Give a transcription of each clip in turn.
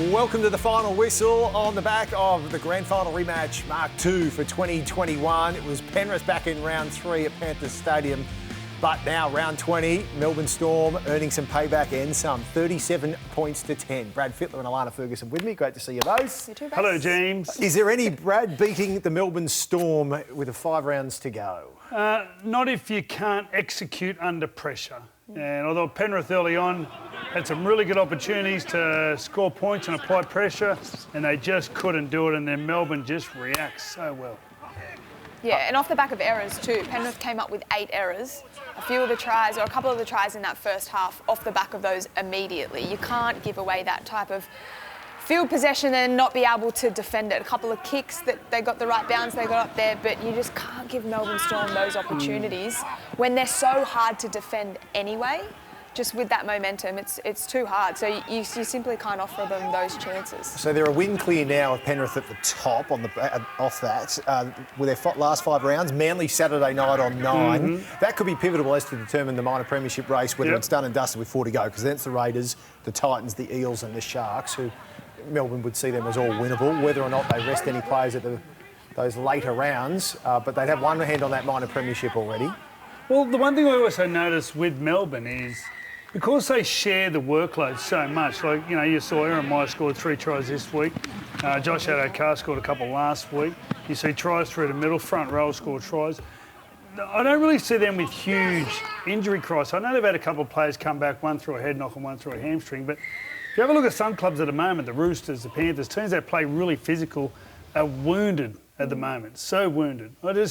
Welcome to the final whistle on the back of the grand final rematch Mark II for 2021. It was Penrith back in round 3 at Panthers Stadium, but now round 20, Melbourne Storm earning some payback and some, 37 points to 10. Brad Fittler and Alana Ferguson with me. Great to see you both. You too, Brad. Hello, James. Is there any Brad beating the Melbourne Storm with 5 rounds to go? Not if you can't execute under pressure. And although Penrith early on had some really good opportunities to score points and apply pressure, and they just couldn't do it, and then Melbourne just reacts so well. Yeah, and off the back of errors too. Penrith came up with 8 errors. A few of the tries, or a couple of the tries in that first half, off the back of those immediately. You can't give away that type of field possession and not be able to defend it. A couple of kicks that they got the right bounce, they got up there, but you just can't give Melbourne Storm those opportunities when they're so hard to defend anyway. Just with that momentum, it's too hard. So you simply can't offer them those chances. So they're a win clear now with Penrith at the top on the off that with their last 5 rounds. Manly Saturday night on 9. That could be pivotal as to determine the minor premiership race, whether it's done and dusted with 4 to go, because then it's the Raiders, the Titans, the Eels and the Sharks, who Melbourne would see them as all winnable, whether or not they rest any players at those later rounds. But they'd have one hand on that minor premiership already. Well, the one thing I also noticed with Melbourne is because they share the workload so much, like, you know, you saw Aaron Meyer scored 3 tries this week. Josh Addo-Carr scored a couple last week. You see tries through the middle, front row scored tries. I don't really see them with huge injury crisis. I know they've had a couple of players come back, one through a head knock and one through a hamstring, but if you have a look at some clubs at the moment, the Roosters, the Panthers, teams that play really physical are wounded at the moment, so wounded. I don't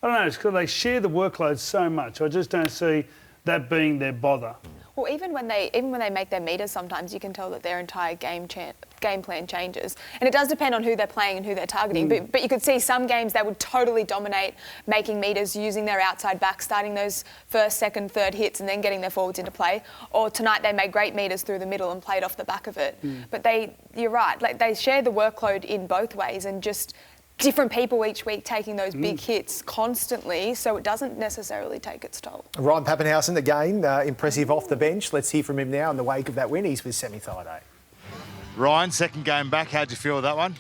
know, it's because they share the workload so much. I just don't see that being their bother. Well, even when they make their meters, sometimes you can tell that their entire game plan changes. And it does depend on who they're playing and who they're targeting. But you could see some games they would totally dominate making meters, using their outside back, starting those first, second, third hits and then getting their forwards into play. Or tonight they made great meters through the middle and played off the back of it. But you're right, like they share the workload in both ways, and just different people each week taking those big hits constantly, so it doesn't necessarily take its toll. Ryan Papenhausen, again, impressive off the bench. Let's hear from him now in the wake of that win. He's with Semi Thaiday. Ryan, second game back, how'd you feel with that one?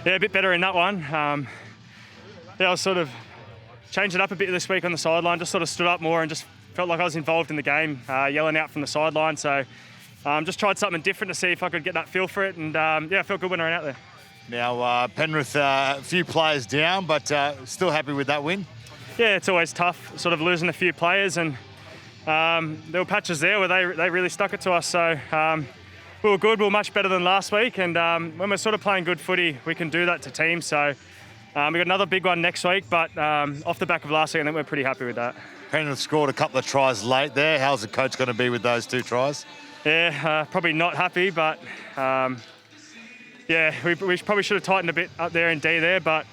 Yeah, a bit better in that one. I was sort of changed it up a bit this week on the sideline, just sort of stood up more and just felt like I was involved in the game, yelling out from the sideline. So just tried something different to see if I could get that feel for it, and I felt good when I ran out there. Now, Penrith, a few players down, but still happy with that win? Yeah, it's always tough, sort of losing a few players, and there were patches there where they really stuck it to us. So we were good, we were much better than last week, and when we're sort of playing good footy, we can do that to teams. So we've got another big one next week, but off the back of last week, I think we're pretty happy with that. Penrith scored a couple of tries late there. How's the coach going to be with those 2 tries? Yeah, probably not happy, but yeah, we probably should have tightened a bit up there in D there, but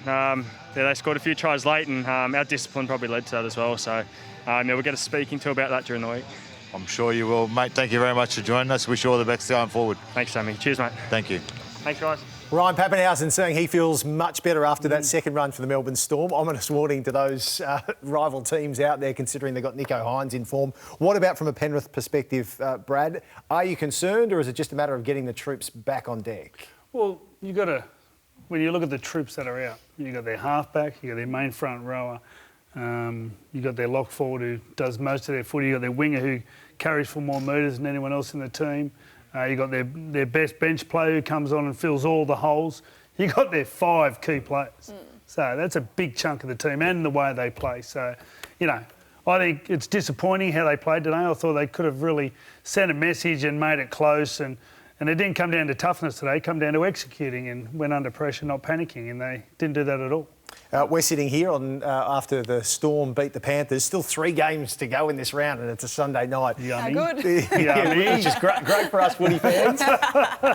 they scored a few tries late, and our discipline probably led to that as well. So we'll get a speaking to about that during the week. I'm sure you will, mate. Thank you very much for joining us. Wish you all the best going forward. Thanks, Sammy. Cheers, mate. Thank you. Thanks, guys. Ryan Papenhausen saying he feels much better after that second run for the Melbourne Storm. Ominous warning to those rival teams out there, considering they've got Nicho Hines in form. What about from a Penrith perspective, Brad? Are you concerned, or is it just a matter of getting the troops back on deck? Well, when you look at the troops that are out, you've got their halfback, you've got their main front rower, you've got their lock forward who does most of their footy, you've got their winger who carries for more metres than anyone else in the team, you've got their best bench player who comes on and fills all the holes. You've got their 5 key players. So that's a big chunk of the team and the way they play. So, I think it's disappointing how they played today. I thought they could have really sent a message and made it close, and it didn't come down to toughness today, it came down to executing and when under pressure, not panicking, and they didn't do that at all. We're sitting here after the Storm beat the Panthers. Still 3 games to go in this round, and it's a Sunday night. Yummy. How good. Yeah, which is great for us footy fans.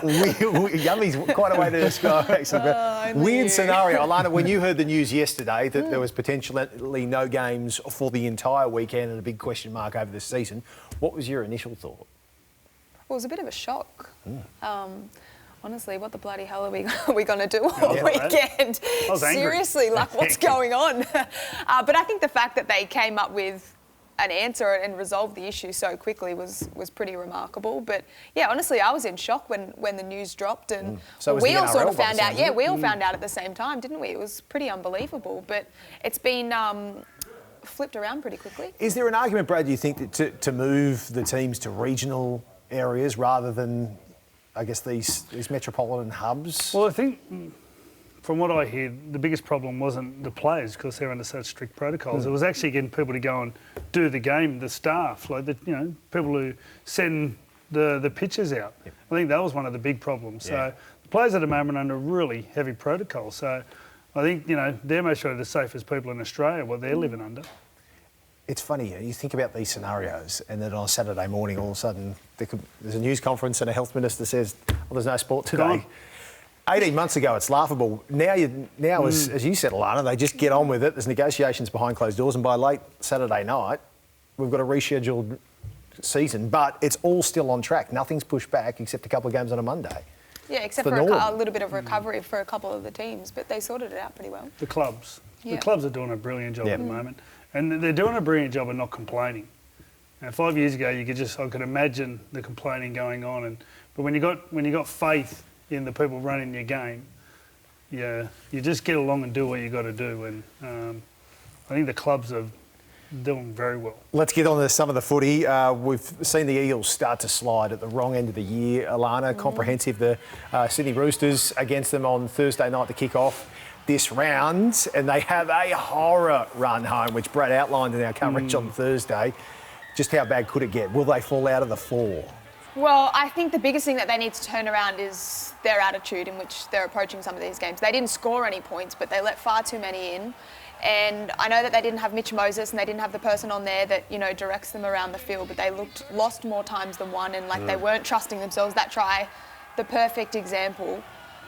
Yummy's quite a way to describe it. Weird scenario. Alana, when you heard the news yesterday that there was potentially no games for the entire weekend and a big question mark over the season, what was your initial thought? Well, it was a bit of a shock. Honestly, what the bloody hell are we going to do all weekend? I was angry. Seriously, like, what's going on? But I think the fact that they came up with an answer and resolve the issue so quickly was pretty remarkable. But yeah, honestly, I was in shock when the news dropped, and So was we the all sort of NRL by the found out. sounds Yeah, of it. we all found out at the same time, didn't we? It was pretty unbelievable, but it's been flipped around pretty quickly. Is there an argument, Brad, do you think, that to move the teams to regional areas rather than, I guess, these metropolitan hubs? Well, I think from what I hear, the biggest problem wasn't the players because they're under such strict protocols. It was actually getting people to go and do the game, the staff, like people who send the pitches out. Yep. I think that was one of the big problems. Yeah. So the players at the moment are under really heavy protocol. So I think they're most surely the safest people in Australia, what they're living under. It's funny, you think about these scenarios, and then on a Saturday morning, all of a sudden, there's a news conference and a health minister says, well, there's no sport today. Gone. 18 months ago, it's laughable. Now, as you said, Alana, they just get on with it. There's negotiations behind closed doors, and by late Saturday night, we've got a rescheduled season, but it's all still on track. Nothing's pushed back except a couple of games on a Monday. Yeah, except for a little bit of recovery for a couple of the teams, but they sorted it out pretty well. The clubs. Yeah. The clubs are doing a brilliant job at the moment. And they're doing a brilliant job of not complaining. Now, 5 years ago, I could imagine the complaining going on. But when you got faith in the people running your game, you just get along and do what you got to do. And I think the clubs are doing very well. Let's get on to some of the footy. We've seen the Eels start to slide at the wrong end of the year. Alana, comprehensive, the Sydney Roosters against them on Thursday night to kick off this round, and they have a horror run home, which Brad outlined in our coverage on Thursday. Just how bad could it get? Will they fall out of the four? Well, I think the biggest thing that they need to turn around is their attitude in which they're approaching some of these games. They didn't score any points, but they let far too many in. And I know that they didn't have Mitch Moses and they didn't have the person on there that, directs them around the field, but they lost more times than one, and they weren't trusting themselves. That try, the perfect example.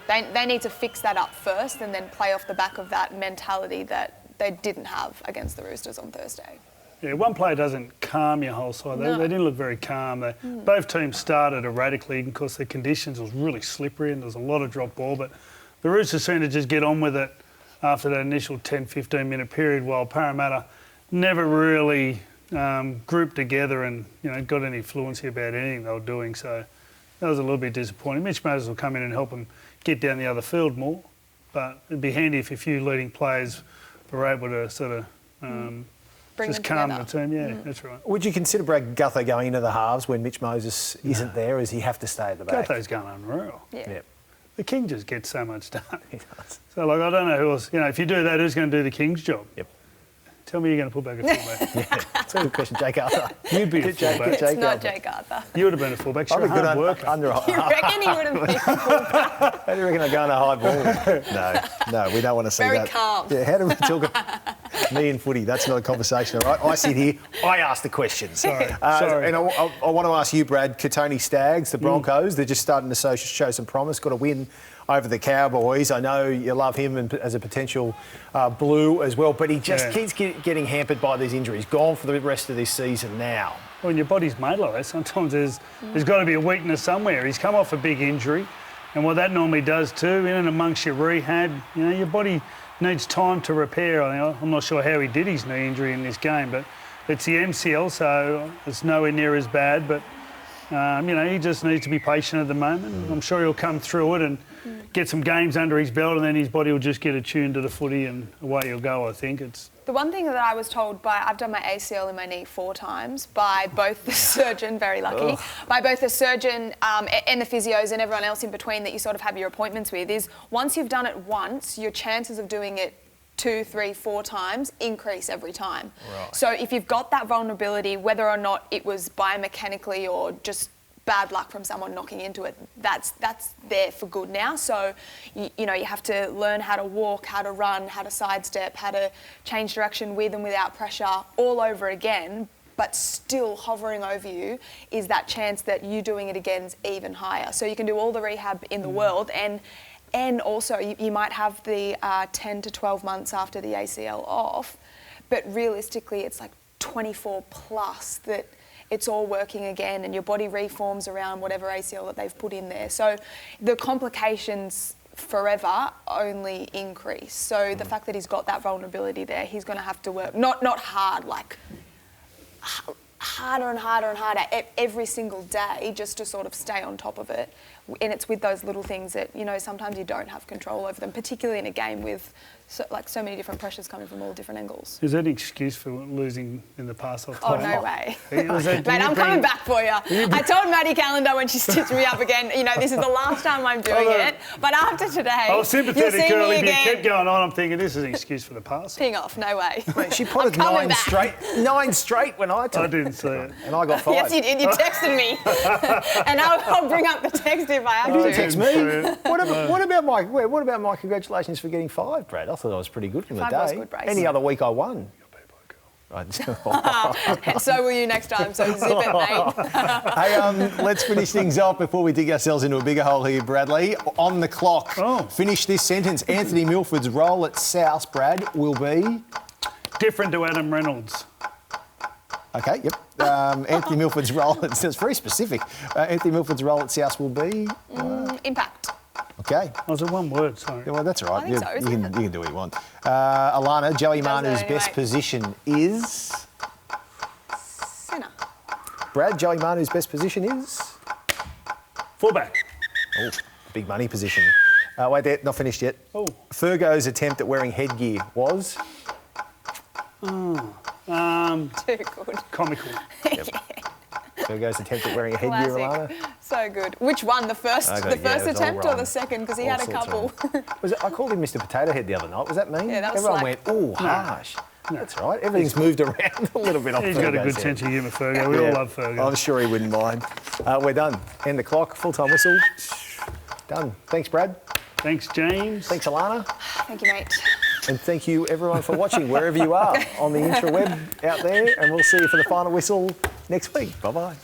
They need to fix that up first and then play off the back of that mentality that they didn't have against the Roosters on Thursday. Yeah, one player doesn't calm your whole side. No. They didn't look very calm. Both teams started erratically because the conditions was really slippery and there was a lot of drop ball. But the Roosters seemed to just get on with it after that initial 10, 15-minute period, while Parramatta never really grouped together and got any fluency about anything they were doing. So that was a little bit disappointing. Mitch Moses will come in and help them get down the other field more, but it'd be handy if a few leading players were able to sort of just calm the team. Yeah, that's right. Would you consider Brad Gutho going into the halves when Mitch Moses isn't there, or does he have to stay at the back? Gutho's going unreal. Yeah. Yep. The King just gets so much done. He does. So, I don't know who else. If you do that, who's going to do the King's job? Yep. Tell me you're going to put back a fullback. Yeah, that's a good question, Jake Arthur. You'd be a fullback. It's not Jake Arthur. You would have been a fullback. I'd You're be a good hard worker. under. You reckon he would have been How do you reckon I go on a high ball? No, we don't want to see very that. calm? Yeah, how do we talk me and footy? That's not a conversation, all right? I sit here, I ask the questions. Sorry. And I want to ask you, Brad, Katoni Staggs, the Broncos, they're just starting to show some promise, got a win over the Cowboys. I know you love him as a potential blue as well, but he just keeps getting hampered by these injuries. Gone for the rest of this season now. When your body's made like that, sometimes there's got to be a weakness somewhere. He's come off a big injury, and what that normally does too, in and amongst your rehab, your body needs time to repair. I'm not sure how he did his knee injury in this game, but it's the MCL, so it's nowhere near as bad. But he just needs to be patient at the moment. I'm sure he'll come through it and get some games under his belt, and then his body will just get attuned to the footy and away he'll go, I think. The one thing that I was told I've done my ACL in my knee 4 times by both the surgeon, very lucky, by both the surgeon and the physios and everyone else in between that you sort of have your appointments with, is once you've done it once, your chances of doing it 2, 3, 4 times increase every time. Right. So if you've got that vulnerability, whether or not it was biomechanically or just bad luck from someone knocking into it, that's there for good now. So you have to learn how to walk, how to run, how to sidestep, how to change direction with and without pressure all over again. But still hovering over you is that chance that you doing it again is even higher. So you can do all the rehab in the world, and also you might have the 10 to 12 months after the ACL off, but realistically it's like 24 plus that it's all working again and your body reforms around whatever ACL that they've put in there. So the complications forever only increase. So the fact that he's got that vulnerability there, he's going to have to work, not hard, like harder and harder and harder every single day just to sort of stay on top of it. And it's with those little things that, you know, sometimes you don't have control over them, particularly in a game with so many different pressures coming from all different angles. Is that an excuse for losing in the pass off Oh, time? no way. Mate, I'm coming back for you. I told Maddie Calendar when she stitched me up again, you know, this is the last time I'm doing it. But after today, I was sympathetic you'll see early, me but you again. kept going on. I'm thinking this is an excuse for the pass. Ping off, no way. Mate, she put I'm it coming 9 back. straight. 9 straight when I took I didn't see it. And I got 5. Yes, you did. You texted me. And I'll bring up the text if I have You to. didn't text me. What about my congratulations for getting 5, Brad? I thought I was pretty good from the 5 day. was good, Brace. Any other week I won. Right. And so will you next time, so zip it, mate. Hey, let's finish things off before we dig ourselves into a bigger hole here, Bradley. On the clock. Oh. Finish this sentence. Anthony Milford's role at South, Brad, will be... Different to Adam Reynolds. Okay, yep. Anthony Milford's role, it's very specific. Anthony Milford's role at South will be... Impact. Okay. Was it one word? Sorry. Yeah, well, that's all right. I think so, isn't you can do what you want. Alana, Joey Manu's anyway. best position is... Centre. Brad, Joey Manu's best position is... Fullback. Oh, big money position. Wait there, not finished yet. Oh. Fergo's attempt at wearing headgear was... Too good. Comical. Fergo's attempt at wearing a headgear, Classic. Alana. So good. Which one? The first, Okay, the yeah, first it was all attempt or wrong. the second? Because he All had a sorts couple. Was it, I called him Mr. Potato Head the other night. Was that me? Yeah, that was Everyone like- went, oh, harsh. That's right. Everything's moved around a little bit off He's got a Fergo's good head. sense of humour, Fergo. We all love Fergo. I'm sure he wouldn't mind. We're done. End the clock. Full-time whistle. Done. Thanks, Brad. Thanks, James. Thanks, Alana. Thank you, mate. And thank you, everyone, for watching, wherever you are on the intraweb out there. And we'll see you for the final whistle next week. Bye-bye.